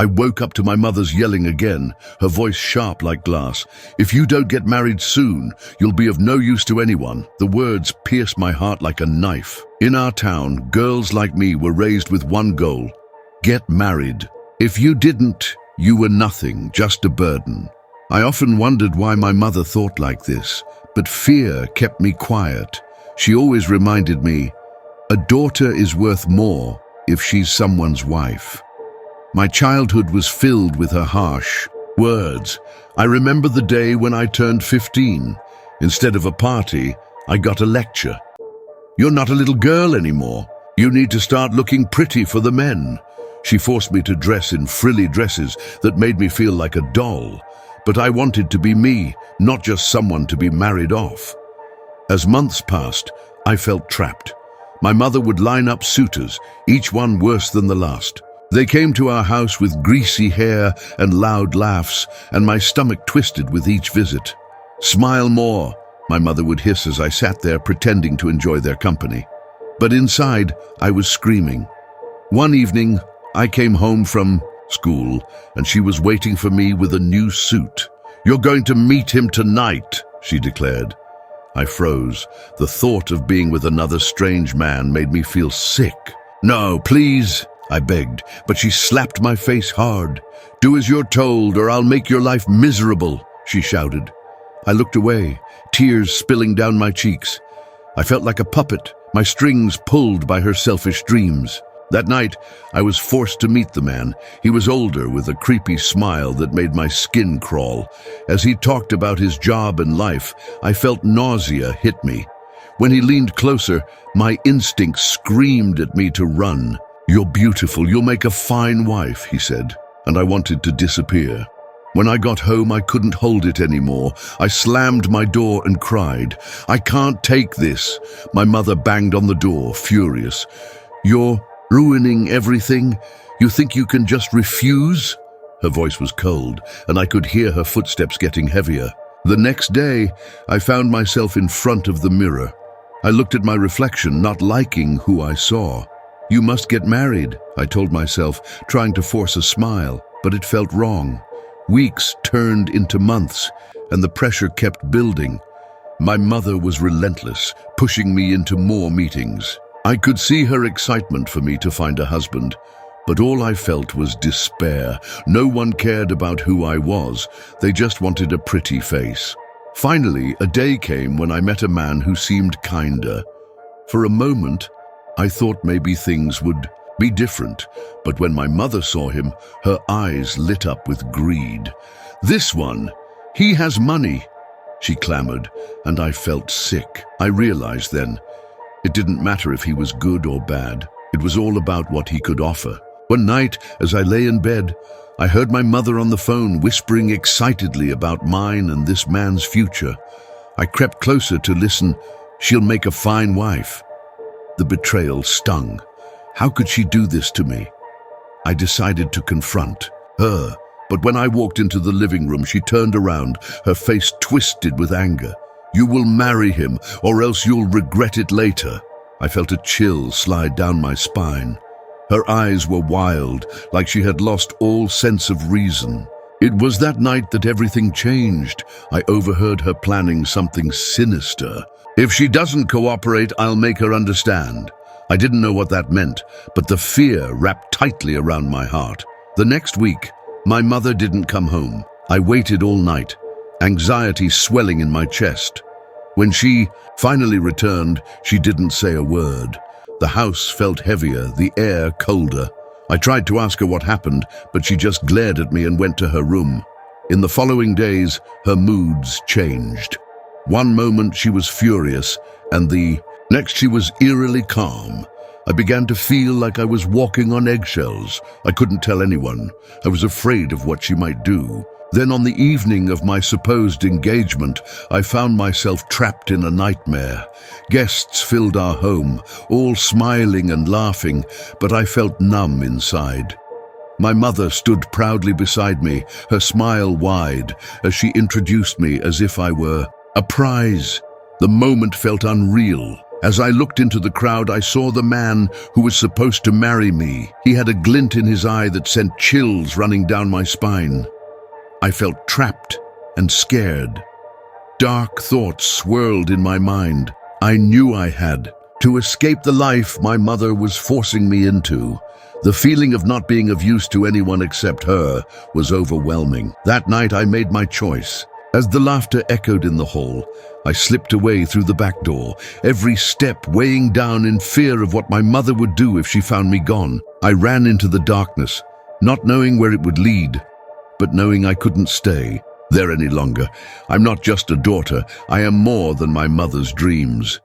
I woke up to my mother's yelling again, her voice sharp like glass. "If you don't get married soon, you'll be of no use to anyone." The words pierced my heart like a knife. In our town, girls like me were raised with one goal: get married. If you didn't, you were nothing, just a burden. I often wondered why my mother thought like this, but fear kept me quiet. She always reminded me, a daughter is worth more if she's someone's wife. My childhood was filled with her harsh words. I remember the day when I turned 15. Instead of a party, I got a lecture. "You're not a little girl anymore. You need to start looking pretty for the men." She forced me to dress in frilly dresses that made me feel like a doll. But I wanted to be me, not just someone to be married off. As months passed, I felt trapped. My mother would line up suitors, each one worse than the last. They came to our house with greasy hair and loud laughs, and my stomach twisted with each visit. "Smile more," my mother would hiss as I sat there pretending to enjoy their company. But inside, I was screaming. One evening, I came home from school, and she was waiting for me with a new suit. "You're going to meet him tonight," she declared. I froze. The thought of being with another strange man made me feel sick. "No, please," I begged, but she slapped my face hard. "Do as you're told, or I'll make your life miserable," she shouted. I looked away, tears spilling down my cheeks. I felt like a puppet, my strings pulled by her selfish dreams. That night, I was forced to meet the man. He was older, with a creepy smile that made my skin crawl. As he talked about his job and life, I felt nausea hit me. When he leaned closer, my instincts screamed at me to run. "You're beautiful, you'll make a fine wife," he said, and I wanted to disappear. When I got home, I couldn't hold it anymore. I slammed my door and cried. "I can't take this." My mother banged on the door, furious. "You're ruining everything? You think you can just refuse?" Her voice was cold, and I could hear her footsteps getting heavier. The next day, I found myself in front of the mirror. I looked at my reflection, not liking who I saw. "You must get married," I told myself, trying to force a smile, but it felt wrong. Weeks turned into months, and the pressure kept building. My mother was relentless, pushing me into more meetings. I could see her excitement for me to find a husband, but all I felt was despair. No one cared about who I was. They just wanted a pretty face. Finally, a day came when I met a man who seemed kinder. For a moment, I thought maybe things would be different, but when my mother saw him, her eyes lit up with greed. "This one, he has money," she clamored, and I felt sick. I realized then, it didn't matter if he was good or bad. It was all about what he could offer. One night, as I lay in bed, I heard my mother on the phone whispering excitedly about mine and this man's future. I crept closer to listen. "She'll make a fine wife." The betrayal stung. How could she do this to me? I decided to confront her, but when I walked into the living room, she turned around, her face twisted with anger. "You will marry him, or else you'll regret it later." I felt a chill slide down my spine. Her eyes were wild, like she had lost all sense of reason. It was that night that everything changed. I overheard her planning something sinister. "If she doesn't cooperate, I'll make her understand." I didn't know what that meant, but the fear wrapped tightly around my heart. The next week, my mother didn't come home. I waited all night, anxiety swelling in my chest. When she finally returned, she didn't say a word. The house felt heavier, the air colder. I tried to ask her what happened, but she just glared at me and went to her room. In the following days, her moods changed. One moment she was furious, and the next she was eerily calm. I began to feel like I was walking on eggshells. I couldn't tell anyone. I was afraid of what she might do. Then on the evening of my supposed engagement, I found myself trapped in a nightmare. Guests filled our home, all smiling and laughing, but I felt numb inside. My mother stood proudly beside me, her smile wide, as she introduced me as if I were a prize. The moment felt unreal. As I looked into the crowd, I saw the man who was supposed to marry me. He had a glint in his eye that sent chills running down my spine. I felt trapped and scared. Dark thoughts swirled in my mind. I knew I had to escape the life my mother was forcing me into. The feeling of not being of use to anyone except her was overwhelming. That night I made my choice. As the laughter echoed in the hall, I slipped away through the back door, every step weighing down in fear of what my mother would do if she found me gone. I ran into the darkness, not knowing where it would lead, but knowing I couldn't stay there any longer. I'm not just a daughter, I am more than my mother's dreams.